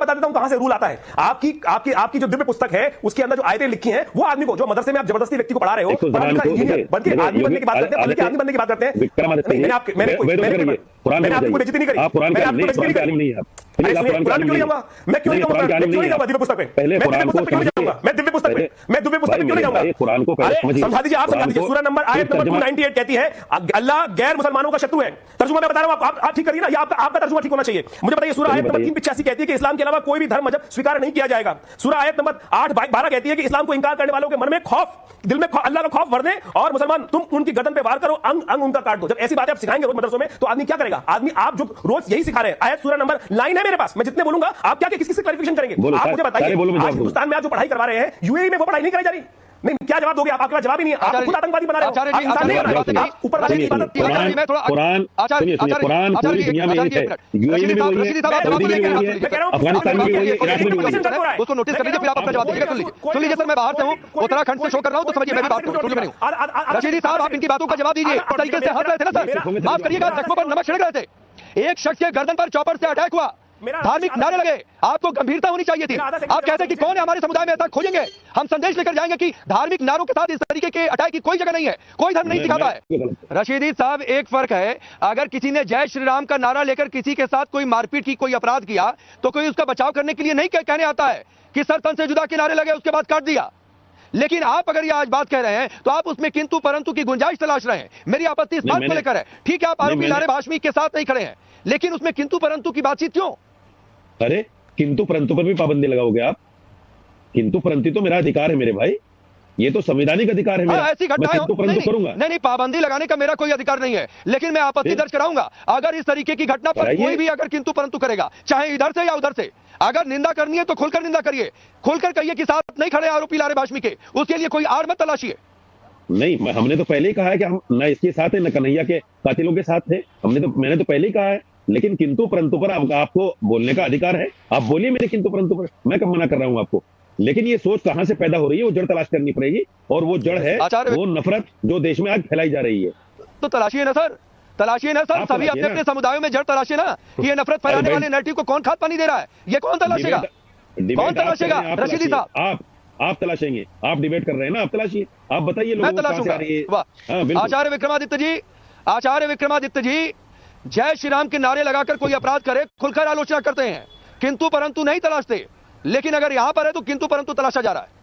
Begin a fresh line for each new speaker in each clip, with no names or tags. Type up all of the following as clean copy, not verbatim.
बता देता हूं कहां से रूल आता है। आपकी आपकी आपकी जो दिव्य पुस्तक है उसके अंदर जो आयतें लिखी हैं वो आदमी को, जो मदरसे में आप जबरदस्ती व्यक्ति को पढ़ा रहे हो, इंजीनियर बन के आदमी बनने की बात करते हैं, बल्कि आदमी बनने की बात करते हैं। मैंने आपकी बेइज्जती नहीं करी, मैंने आपकी बेइज्जती नहीं करी। मैं क्यों नहीं जाऊंगा? मैं क्यों नहीं जाऊंगा दिव्य पुस्तक पे? मैं दिव्य पुस्तक पे क्यों नहीं जाऊंगा? मैं दिव्य पुस्तक पे क्यों नहीं जाऊंगा? कुरान को समझा दीजिए, आप समझा दीजिए। सूरह नंबर आयत नंबर 298 कहती है अल्लाह गैर मुसलमानों का शत्रु है। तर्जुमा मैं बता रहा हूं, आप ठीक करिए ना, या आपका तर्जुमा ठीक होना चाहिए। मुझे बताइए, सूरह आयत नंबर 385 कहती है कि इस्लाम के अलावा कोई भी धर्म मजहब स्वीकार नहीं किया जाएगा। सूरह आयत नंबर 8-12 कहती है कि इस्लाम को इंकार करने वालों के मन में खौफ, दिल में अल्लाह का खौफ भर दे, और मुसलमान तुम उनकी गर्दन पे वार करो, अंग अंग उनका काट दो। जब ऐसी बातें आप सिखाएंगे रोज मदरसों में, तो आदमी क्या करेगा? आदमी आप जो रोज यही सिखा रहे हैं, आयत सूरह नंबर लाइन है मेरे पास, मैं जितने बोलूंगा आप क्या किसी से क्लैरिफिकेशन करेंगे? आप मुझे बताइए, आज हिंदुस्तान में आप जो पढ़ाई करवा रहे हैं, यूएई में वो पढ़ाई नहीं कराई जा रही। नहीं, क्या जवाब दोगे? आपका जवाब ही नहीं है, आप खुद आतंकवादी बना रहे हो। ऊपर वाले की इबादत
कुरान पूरी दुनिया में है, यूएई में भी वही है, सऊदी में भी वही है, अफगानिस्तान में भी वही है, इराक में भी वही है।
उसको नोटिस कर लीजिए, फिर आप अपना जवाब दीजिएगा। सुन लीजिए सर, मैं बाहर से हूं, उत्तराखंड से शो कर रहा हूं, तो समझिए मैं भी बात करूं, सुन रही हूं। रशीदी साहब, आप इनकी बातों का जवाब दीजिए। इस तरीके से हंस रहे थे ना सर, माफ करिएगा, जख्मों पर नमक छिड़क रहे थे। एक शख्स के गर्दन पर चॉपर से अटैक हुआ, धार्मिक नारे लगे, आपको गंभीरता होनी चाहिए थी। आप कहते हैं कि कौन है हमारे समुदाय में ऐसा, खोजेंगे, हम संदेश लेकर जाएंगे कि धार्मिक नारों के साथ इस तरीके के अटैक की कोई जगह नहीं है, कोई धर्म नहीं सिखाता है। रशीदी साहब, एक फर्क है, अगर किसी ने जय श्री राम का नारा लेकर किसी के साथ कोई मारपीट की, कोई अपराध किया, तो कोई उसका बचाव करने के लिए नहीं कहने आता है कि सर तन से जुदा के नारे लगे, उसके बाद काट दिया। लेकिन आप अगर ये आज बात कह रहे हैं, तो आप उसमें किंतु परंतु की गुंजाइश तलाश रहे हैं। मेरी आपत्ति इस बात को लेकर है, ठीक है, आप आरोपी लारे भाषमी के साथ नहीं खड़े हैं, लेकिन उसमें किंतु परंतु की बातचीत क्यों?
अरे किंतु परंतु पर भी पाबंदी लगाओगे आप? किंतु परंतु तो मेरा अधिकार है मेरे भाई, ये तो संवैधानिक अधिकार है मेरा।
ऐसी घटनाएं
करूंगा।
नहीं, पाबंदी लगाने का मेरा कोई अधिकार नहीं है, लेकिन मैं आपत्ति दर्ज कराऊंगा अगर इस तरीके की घटना पर कोई भी अगर किंतु परंतु करेगा, चाहे इधर से या उधर से। अगर निंदा करनी है तो खुलकर निंदा करिए, खुलकर कहिए कि साथ नहीं खड़े आरोपी लारे भाषमी के, उसके लिए कोई आड़ मत तलाशिए।
नहीं, हमने तो पहले ही कहा है कि हम न इसके साथ है, न कन्हैया के कातिलों के साथ है। मैंने तो पहले ही कहा है, लेकिन किंतु परंतु पर आपको बोलने का अधिकार है, आप बोलिए मेरे किंतु परंतु पर, मैं कब मना कर रहा हूं आपको। लेकिन ये सोच कहां से पैदा हो रही है, वो जड़ तलाश करनी पड़ेगी, और वो जड़ है वो नफरत जो देश में आज फैलाई जा रही है।
तो तलाशिए ना सर, तलाशिए ना सर, सभी अपने अपने समुदायों में जड़ तलाशिए ना। ये नफरत फैलाने वाले नैरेटिव को कौन खाद पानी दे रहा है? ये कौन तलाशेगा? कौन तलाशेगा? रशीदी साहब,
आप तलाशेंगे, आप डिबेट कर रहे हैं ना, आप तलाशिए, आप बताइए लोगों को कहां से आ रही है।
आचार्य विक्रमादित्य जी, जय श्री राम के नारे लगाकर कोई अपराध करे, खुलकर आलोचना करते हैं, किंतु परंतु नहीं तलाशते। लेकिन अगर यहां पर है तो किंतु परंतु तलाशा जा रहा है।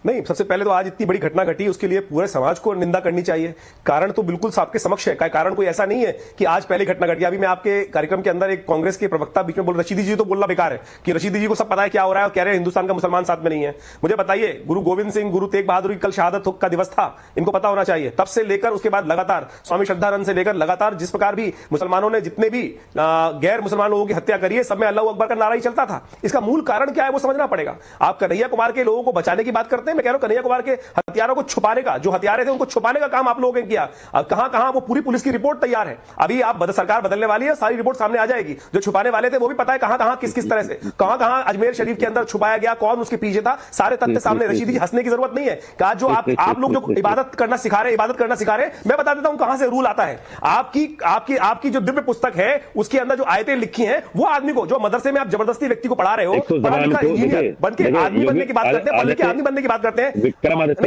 नहीं, सबसे पहले तो आज इतनी बड़ी घटना घटी, उसके लिए पूरे समाज को निंदा करनी चाहिए। कारण तो बिल्कुल आपके समक्ष है, कारण कोई ऐसा नहीं है कि आज पहले घटना घटी। अभी मैं आपके कार्यक्रम के अंदर एक कांग्रेस के प्रवक्ता बीच में बोल, रशीदी जी तो बोलना बेकार है कि रशीदी जी को सब पता है क्या हो रहा है, और कह रहे हैं हिंदुस्तान का मुसलमान साथ में नहीं है। मुझे बताइए, गुरु गोविंद सिंह, गुरु तेग बहादुर की कल शहादत का दिवस था, इनको पता होना चाहिए। तब से लेकर उसके बाद लगातार स्वामी श्रद्धानंद से लेकर लगातार जिस प्रकार भी मुसलमानों ने जितने भी गैर मुसलमान लोगों की हत्या करी है, सब में अल्लाह अकबर का नारा ही चलता था। इसका मूल कारण क्या है वो समझना पड़ेगा। आप कन्हैया कुमार के लोगों को बचाने की बात करते हैं, मैं कह रहा हूं कन्हैया कुमार हथियारों को छुपाने का, जो हथियारे थे उनको छुपाने का काम आप लोगों ने किया। अब कहां वो पूरी पुलिस की रिपोर्ट तैयार है, अभी आप सरकार बदलने वाली है, सारी रिपोर्ट सामने आ जाएगी। जो छुपाने वाले थे वो भी पता है कहां किस तरह से, कहां अजमेर शरीफ के अंदर छुपाया गया, कौन उसके पीछे था, सारे तथ्य सामने। रशीदी जी, हंसने की जरूरत नहीं है। कहा जो आप लोग जो इबादत करना सिखा रहे हैं, मैं बता देता हूं कहां से रूल आता है। आपकी जो दिव्य पुस्तक है उसके अंदर जो आयतें लिखी हैं, वो आदमी को, जो मदरसे में आप जबरदस्ती व्यक्ति को पढ़ा रहे हो, इंजीनियर बन के आदमी बनने की बात करते हैं, पढ़ के आदमी बनने की बात करते हैं।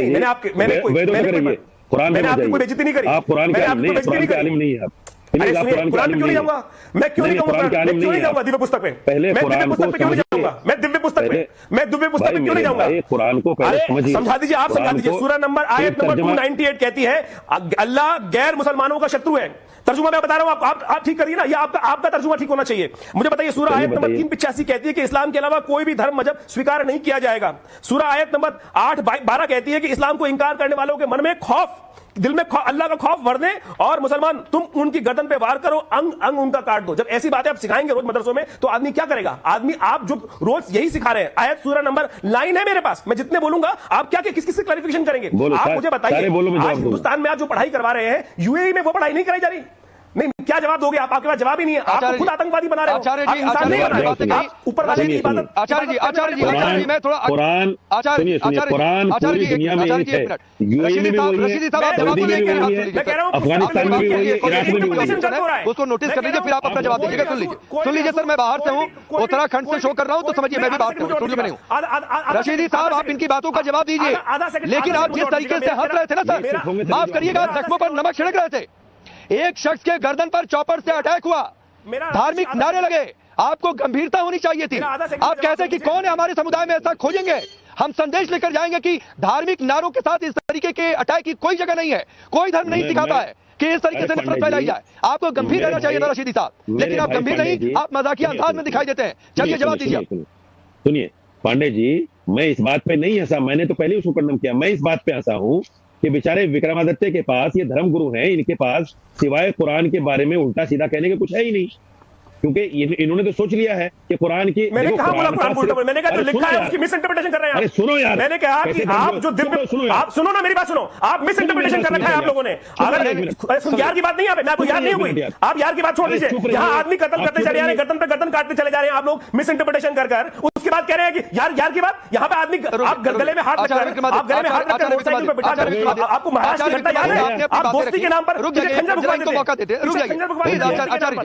मैंने आपकी कोई बेइज्जती नहीं करी,
आप कुरान के आलिम नहीं है।
कुरान क्यों नहीं जाऊंगा? मैं क्यों नहीं जाऊंगा दिव्य पुस्तक पे?
पहले
मैं दिव्य पुस्तक पे क्यों नहीं जाऊंगा? मैं दिव्य पुस्तक पे क्यों नहीं जाऊंगा?
कुरान को
समझा दीजिए, आप समझा दीजिए। सूरह नंबर आयत नंबर 298 कहती है अल्लाह गैर मुसलमानों का शत्रु है। तर्जुमा मैं बता रहा हूं, आप ठीक करिए ना, या आपका तर्जुमा ठीक होना चाहिए। मुझे बताइए, सूरह आयत नंबर 385 कहती है कि इस्लाम के अलावा कोई भी धर्म मजहब स्वीकार नहीं किया जाएगा। सूरह आयत नंबर 8-12 कहती है कि इस्लाम को इंकार करने वालों के मन में खौफ, दिल में अल्लाह का खौफ भर दे, और मुसलमान तुम उनकी गर्दन पे वार करो, अंग अंग उनका काट दो। जब ऐसी बातें आप सिखाएंगे रोज मदरसों में, तो आदमी क्या करेगा? आदमी आप जो रोज यही सिखा रहे हैं, आयत सूरह नंबर लाइन है मेरे पास, मैं जितने बोलूंगा आप क्या किस से क्लैरिफिकेशन करेंगे? आप मुझे बताइए, आज हिंदुस्तान में आप जो पढ़ाई करवा रहे हैं, यूएई में वो पढ़ाई नहीं कराई जा रही। नहीं, क्या जवाब दोगे आप? आपके पास जवाब ही नहीं है। आप खुद आतंकवादी बना रहे हो।
आचार्य
आप
जी,
इंसान नहीं बना रहे हो।
आचार्य
आप ऊपर वाले की इबादत।
आचार्य जी, मैं थोड़ा
कुरान सुनिए, कुरान पूरी दुनिया में एक है, यूएई में भी वही है, सऊदी में भी वही है, अफगानिस्तान में भी वही है, इराक में भी वही है।
उसको नोटिस कर लीजिए, फिर आप अपना जवाब दीजिएगा। सुन लीजिए सर, मैं बाहर से हूँ, उत्तराखंड से शो कर रहा हूँ, तो समझिए मैं भी बात करूँ, स्टूडियो में नहीं हूँ। रशीदी साहब, आप इनकी बातों का जवाब दीजिए। लेकिन आप जिस तरीके से हंस रहे थे ना सर, माफ करिएगा, जख्मों पर नमक छिड़क रहे थे। एक शख्स के गर्दन पर चॉपर से अटैक हुआ, धार्मिक नारे लगे, आपको गंभीरता होनी चाहिए थी। आप कहते कि कौन है हमारे समुदाय में, ऐसा खोजेंगे, हम संदेश लेकर जाएंगे कि धार्मिक नारों के साथ इस तरीके के अटैक की कोई जगह नहीं है। कोई धर्म नहीं सिखाता है कि इस तरीके से नफरत फैलाई जाए। आपको गंभीर रहना चाहिए ना रशीदी साहब, लेकिन आप गंभीर नहीं, आप मजाकिया अंदाज में दिखाई देते हैं। चलिए जवाब दीजिए।
सुनिए पांडे जी, मैं इस बात पे नहीं हंसा, मैंने तो पहले उसको कंडम किया। मैं इस बात पे हंसा हूं कि बेचारे विक्रमादित्य के पास ये धर्मगुरु हैं, इनके पास सिवाय कुरान के बारे में उल्टा सीधा कहने के कुछ है ही नहीं, क्योंकि इन्होंने तो सोच लिया है कि कुरान की।
मैंने कहा कुरान उल्टा, मैंने कहा जो लिखा है उसकी मिस इंटरप्रिटेशन कर रहे हैं।
अरे सुनो यार,
मैंने कहा कि आप जो दिल में, आप सुनो ना, मेरी बात सुनो, आप मिस इंटरप्रिटेशन कर रखा है आप लोगों ने। अगर यार की बात नहीं, मैं आपको याद नहीं हुई, आप यार की बात छोड़ दीजिए। यहाँ आदमी कत्ल करते चले जा रहे हैं, गर्दन पे गर्दन काटते चले जा रहे हैं आप लोग, मिस इंटरप्रिटेशन कर उसके बाद कह रहे हैं कि यार की बात, यहाँ पे आदमी आप गले में हाथ रखकर, आप गले में हाथ रखकर मोटरसाइकिल पे बिठा कर, आपको महाराष्ट्र की घटना याद है? आप दोस्ती के नाम पर खंजर भुगवा देते,
मौका देते, रुक जाइए।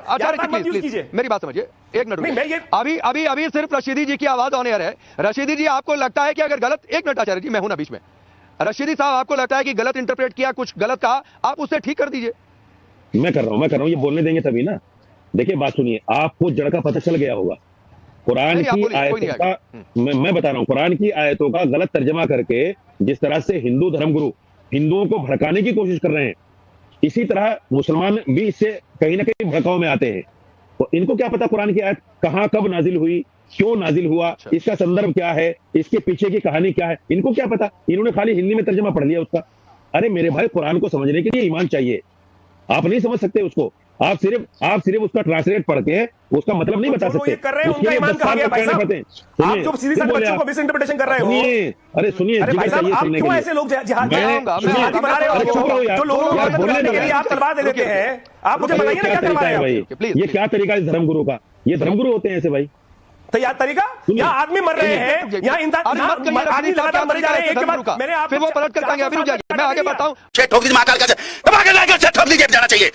आचार्य मेरी बात समझिए, एक मिनट। अभी सिर्फ रशीदी जी की आवाज ऑन एयर है। रशीदी जी, आपको लगता है कि अगर गलत, एक मिनट आचार्य जी, मैं हूं ना बीच में। रशीदी साहब, आपको लगता है कि गलत इंटरप्रेट किया, कुछ गलत कहा, आप उसे ठीक कर दीजिए।
मैं कर रहा हूं, ये बोलने देंगे तभी ना। देखिए बात सुनिए, आपको जड़ का पता चल गया होगा। कुरान की आयतों का, मैं बता रहा हूं, कुरान की आयतों का गलत तर्जमा करके जिस तरह से हिंदू धर्मगुरु हिंदुओं को भड़काने की कोशिश कर रहे हैं, इसी तरह मुसलमान भी इससे कहीं ना कहीं भड़काव में आते हैं। तो इनको क्या पता कुरान की आयत कहां कब नाजिल हुई, क्यों नाजिल हुआ, इसका संदर्भ क्या है, इसके पीछे की कहानी क्या है, इनको क्या पता। इन्होंने खाली हिंदी में तर्जमा पढ़ लिया उसका। अरे मेरे भाई, कुरान को समझने के लिए ईमान चाहिए, आप नहीं समझ सकते उसको। आप सिर्फ उसका ट्रांसलेट पढ़ के उसका मतलब नहीं बता सकते।
कर रहे हैं, उनका ईमान कहां गया भाई साहब? आप जो सीधी सादी बच्चों को मिस इंटरप्रिटेशन कर रहे हो।
अरे सुनिए,
भाई साहब, आप क्यों ऐसे लोग जिहादी बना रहे हो? जो लोगों को मदद करने के लिए आप तलवार दे देते हैं, आप मुझे बताइए ना क्या करवा रहे हैं
भाई? ये क्या तरीका है धर्मगुरु का? ये धर्मगुरु होते हैं ऐसे भाई?
तो यार तरीका, यहाँ आदमी मर रहे हैं, यहाँ आदमी लगातार मर जा रहे हैं, एक के बाद मैंने आप
फिर वो पलट कर पाएंगे। अभी रुक जाइए, मैं आगे बढ़ता हूँ।
ठोक दीजिए महाकाल का, ठोक लीजिए, जाना चाहिए।